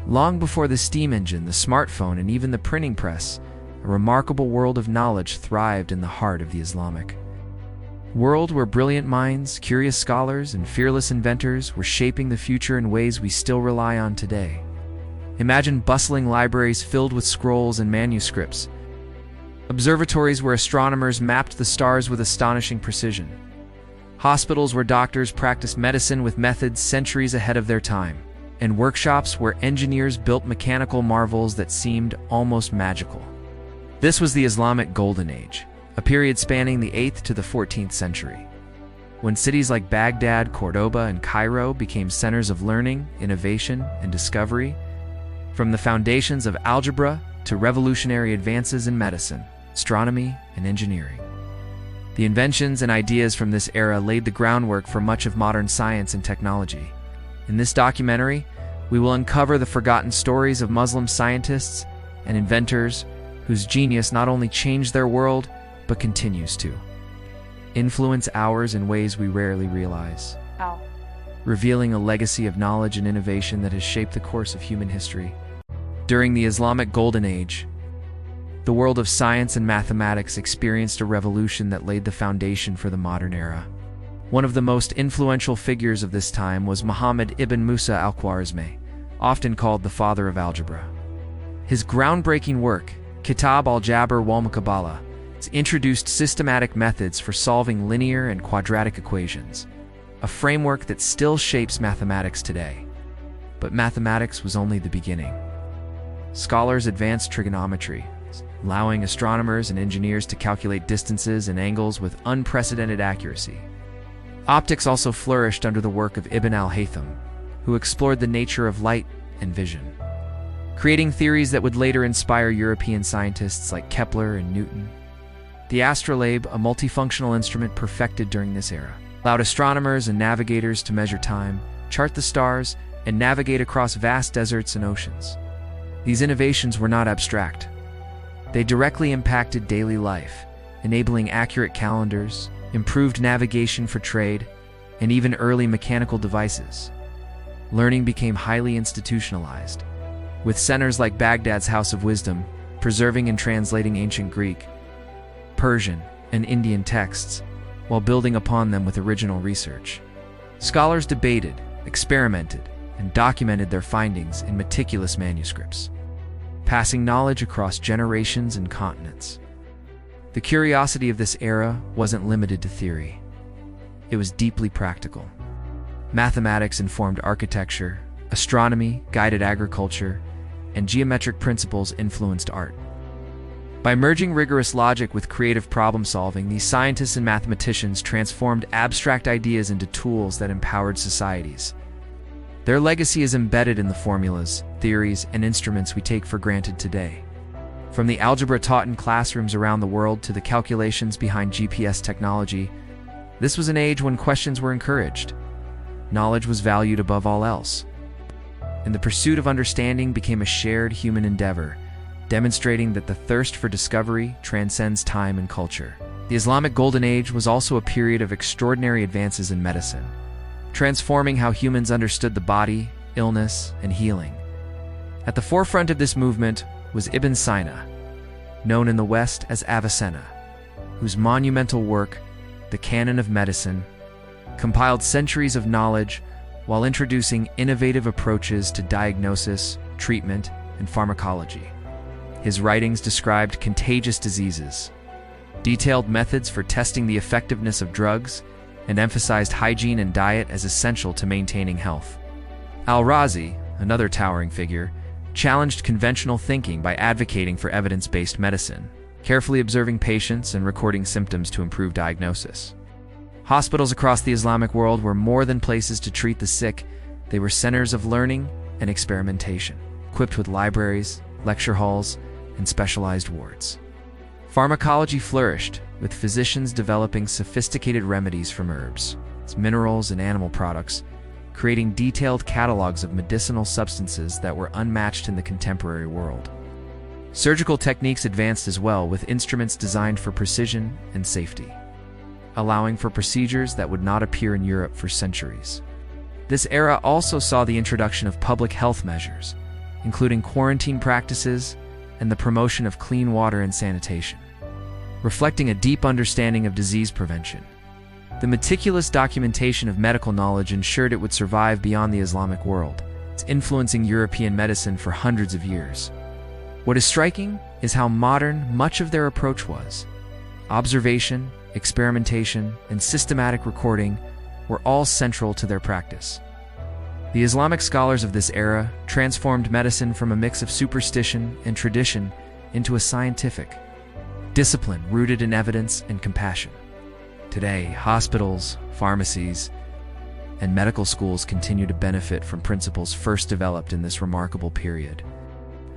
Long before the steam engine, the smartphone, and even the printing press, a remarkable world of knowledge thrived in the heart of the Islamic world, where brilliant minds, curious scholars, and fearless inventors were shaping the future in ways we still rely on today. Imagine bustling libraries filled with scrolls and manuscripts, observatories where astronomers mapped the stars with astonishing precision, hospitals where doctors practiced medicine with methods centuries ahead of their time, and workshops where engineers built mechanical marvels that seemed almost magical. This was the Islamic Golden Age, a period spanning the 8th to the 14th century, when cities like Baghdad, Cordoba, and Cairo became centers of learning, innovation, and discovery. From the foundations of algebra to revolutionary advances in medicine, astronomy, and engineering. The inventions and ideas from this era laid the groundwork for much of modern science and technology. In this documentary, we will uncover the forgotten stories of Muslim scientists and inventors whose genius not only changed their world, but continues to influence ours in ways we rarely realize, revealing a legacy of knowledge and innovation that has shaped the course of human history. During the Islamic Golden Age, the world of science and mathematics experienced a revolution that laid the foundation for the modern era. One of the most influential figures of this time was Muhammad ibn Musa al-Khwarizmi, often called the father of algebra. His groundbreaking work, Kitab al-Jabr wal-Muqabala, introduced systematic methods for solving linear and quadratic equations, a framework that still shapes mathematics today. But mathematics was only the beginning. Scholars advanced trigonometry, allowing astronomers and engineers to calculate distances and angles with unprecedented accuracy. Optics also flourished under the work of Ibn al-Haytham, who explored the nature of light and vision, creating theories that would later inspire European scientists like Kepler and Newton. The astrolabe, a multifunctional instrument perfected during this era, allowed astronomers and navigators to measure time, chart the stars, and navigate across vast deserts and oceans. These innovations were not abstract. They directly impacted daily life, enabling accurate calendars, improved navigation for trade, and even early mechanical devices. Learning became highly institutionalized, with centers like Baghdad's House of Wisdom preserving and translating ancient Greek, Persian, and Indian texts, while building upon them with original research. Scholars debated, experimented, and documented their findings in meticulous manuscripts, passing knowledge across generations and continents. The curiosity of this era wasn't limited to theory. It was deeply practical. Mathematics informed architecture, astronomy guided agriculture, and geometric principles influenced art. By merging rigorous logic with creative problem-solving, these scientists and mathematicians transformed abstract ideas into tools that empowered societies. Their legacy is embedded in the formulas, theories, and instruments we take for granted today. From the algebra taught in classrooms around the world to the calculations behind GPS technology, this was an age when questions were encouraged. Knowledge was valued above all else, and the pursuit of understanding became a shared human endeavor, demonstrating that the thirst for discovery transcends time and culture. The Islamic Golden Age was also a period of extraordinary advances in medicine, transforming how humans understood the body, illness, and healing. At the forefront of this movement was Ibn Sina, known in the West as Avicenna, whose monumental work, The Canon of Medicine, compiled centuries of knowledge while introducing innovative approaches to diagnosis, treatment, and pharmacology. His writings described contagious diseases, detailed methods for testing the effectiveness of drugs, and emphasized hygiene and diet as essential to maintaining health. Al-Razi, another towering figure, challenged conventional thinking by advocating for evidence-based medicine, carefully observing patients and recording symptoms to improve diagnosis. Hospitals across the Islamic world were more than places to treat the sick. They were centers of learning and experimentation, equipped with libraries, lecture halls, and specialized wards. Pharmacology flourished, with physicians developing sophisticated remedies from herbs, minerals, and animal products, creating detailed catalogs of medicinal substances that were unmatched in the contemporary world. Surgical techniques advanced as well, with instruments designed for precision and safety, allowing for procedures that would not appear in Europe for centuries. This era also saw the introduction of public health measures, including quarantine practices and the promotion of clean water and sanitation, reflecting a deep understanding of disease prevention. The meticulous documentation of medical knowledge ensured it would survive beyond the Islamic world, influencing European medicine for hundreds of years. What is striking is how modern much of their approach was. Observation, experimentation, and systematic recording were all central to their practice. The Islamic scholars of this era transformed medicine from a mix of superstition and tradition into a scientific discipline rooted in evidence and compassion. Today, hospitals, pharmacies, and medical schools continue to benefit from principles first developed in this remarkable period,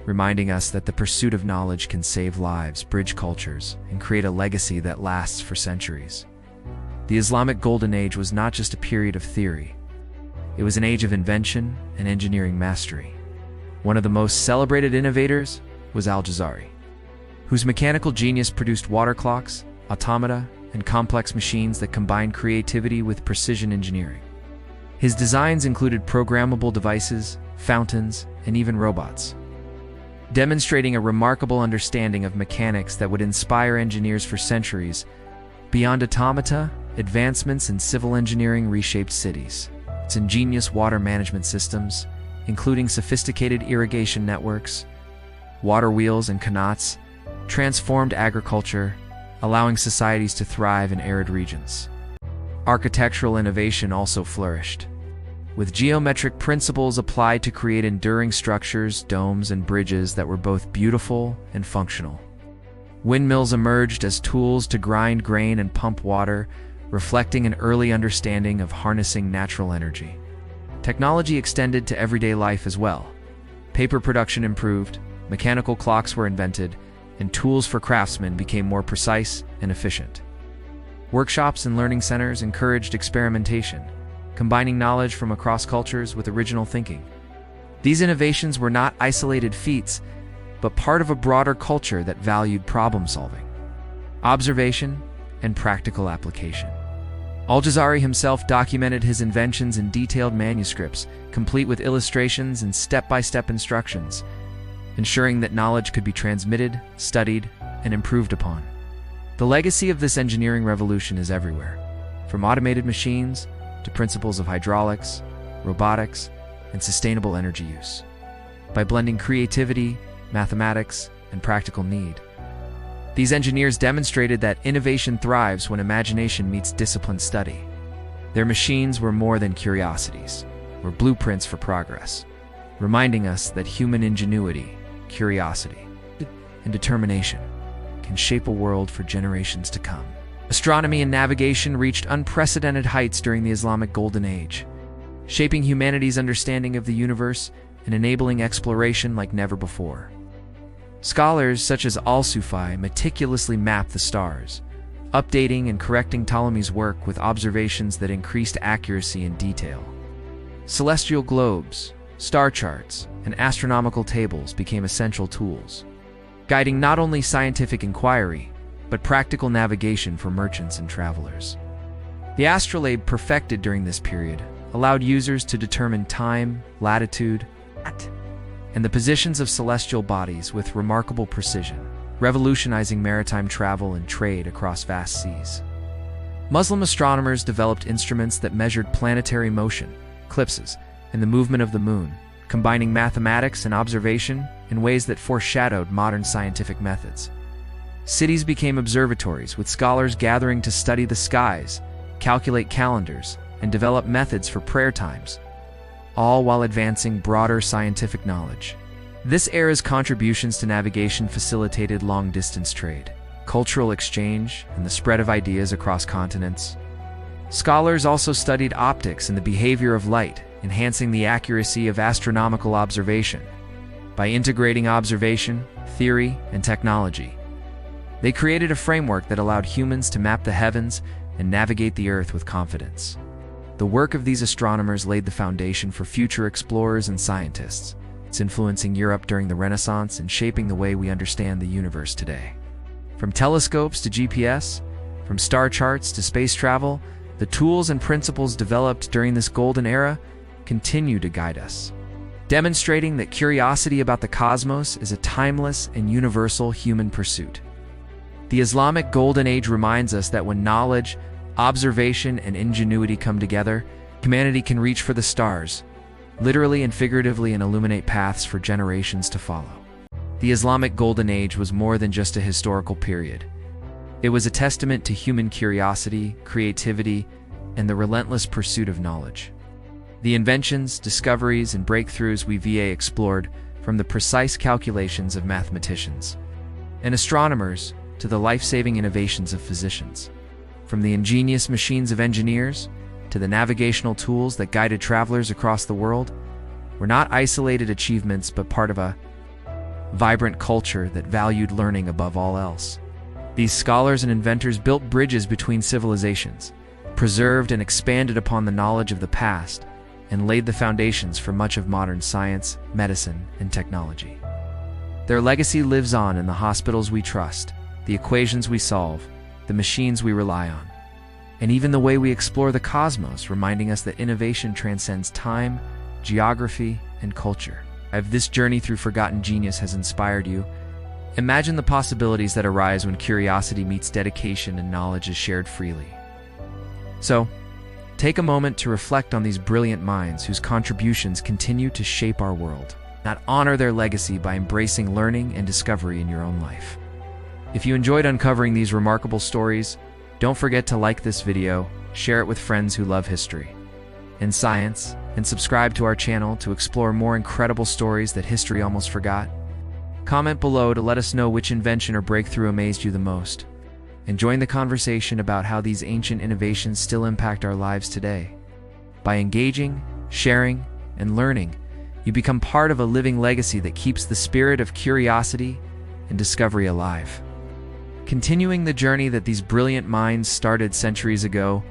reminding us that the pursuit of knowledge can save lives, bridge cultures, and create a legacy that lasts for centuries. The Islamic Golden Age was not just a period of theory. It was an age of invention and engineering mastery. One of the most celebrated innovators was Al-Jazari, whose mechanical genius produced water clocks, automata, and complex machines that combined creativity with precision engineering. His designs included programmable devices, fountains, and even robots, demonstrating a remarkable understanding of mechanics that would inspire engineers for centuries. Beyond automata, advancements in civil engineering reshaped cities. Its ingenious water management systems, including sophisticated irrigation networks, water wheels, and qanats, transformed agriculture, allowing societies to thrive in arid regions. Architectural innovation also flourished, with geometric principles applied to create enduring structures, domes, and bridges that were both beautiful and functional. Windmills emerged as tools to grind grain and pump water, reflecting an early understanding of harnessing natural energy. Technology extended to everyday life as well. Paper production improved, mechanical clocks were invented, and tools for craftsmen became more precise and efficient. Workshops and learning centers encouraged experimentation, combining knowledge from across cultures with original thinking. These innovations were not isolated feats, but part of a broader culture that valued problem-solving, observation, and practical application. Al-Jazari himself documented his inventions in detailed manuscripts, complete with illustrations and step-by-step instructions, ensuring that knowledge could be transmitted, studied, and improved upon. The legacy of this engineering revolution is everywhere, from automated machines to principles of hydraulics, robotics, and sustainable energy use. By blending creativity, mathematics, and practical need, these engineers demonstrated that innovation thrives when imagination meets disciplined study. Their machines were more than curiosities, were blueprints for progress, reminding us that human ingenuity, curiosity, and determination can shape a world for generations to come. Astronomy and navigation reached unprecedented heights during the Islamic Golden Age, shaping humanity's understanding of the universe and enabling exploration like never before. Scholars such as Al-Sufi meticulously mapped the stars, updating and correcting Ptolemy's work with observations that increased accuracy and detail. Celestial globes, star charts, and astronomical tables became essential tools, guiding not only scientific inquiry, but practical navigation for merchants and travelers. The astrolabe perfected during this period allowed users to determine time, latitude, and the positions of celestial bodies with remarkable precision, revolutionizing maritime travel and trade across vast seas. Muslim astronomers developed instruments that measured planetary motion, eclipses, and the movement of the moon, combining mathematics and observation in ways that foreshadowed modern scientific methods. Cities became observatories, with scholars gathering to study the skies, calculate calendars, and develop methods for prayer times, all while advancing broader scientific knowledge. This era's contributions to navigation facilitated long-distance trade, cultural exchange, and the spread of ideas across continents. Scholars also studied optics and the behavior of light, enhancing the accuracy of astronomical observation. By integrating observation, theory, and technology, they created a framework that allowed humans to map the heavens and navigate the Earth with confidence. The work of these astronomers laid the foundation for future explorers and scientists. It's influencing Europe during the Renaissance and shaping the way we understand the universe today. From telescopes to GPS, from star charts to space travel, the tools and principles developed during this golden era continue to guide us. demonstrating that curiosity about the cosmos is a timeless and universal human pursuit. The Islamic Golden Age reminds us that when knowledge, observation, and ingenuity come together, humanity can reach for the stars, literally and figuratively, and illuminate paths for generations to follow. The Islamic Golden Age was more than just a historical period. It was a testament to human curiosity, creativity, and the relentless pursuit of knowledge. The inventions, discoveries, and breakthroughs we explored, from the precise calculations of mathematicians and astronomers to the life-saving innovations of physicians, from the ingenious machines of engineers to the navigational tools that guided travelers across the world, were not isolated achievements but part of a vibrant culture that valued learning above all else. These scholars and inventors built bridges between civilizations, preserved and expanded upon the knowledge of the past, and laid the foundations for much of modern science, medicine, and technology. Their legacy lives on in the hospitals we trust, the equations we solve, the machines we rely on, and even the way we explore the cosmos, reminding us that innovation transcends time, geography, and culture. If this journey through forgotten genius has inspired you, imagine the possibilities that arise when curiosity meets dedication and knowledge is shared freely. So, take a moment to reflect on these brilliant minds whose contributions continue to shape our world. Not honor their legacy by embracing learning and discovery in your own life. If you enjoyed uncovering these remarkable stories, don't forget to like this video, share it with friends who love history and science, and subscribe to our channel to explore more incredible stories that history almost forgot. Comment below to let us know which invention or breakthrough amazed you the most, and join the conversation about how these ancient innovations still impact our lives today. By engaging, sharing, and learning, you become part of a living legacy that keeps the spirit of curiosity and discovery alive. Continuing the journey that these brilliant minds started centuries ago,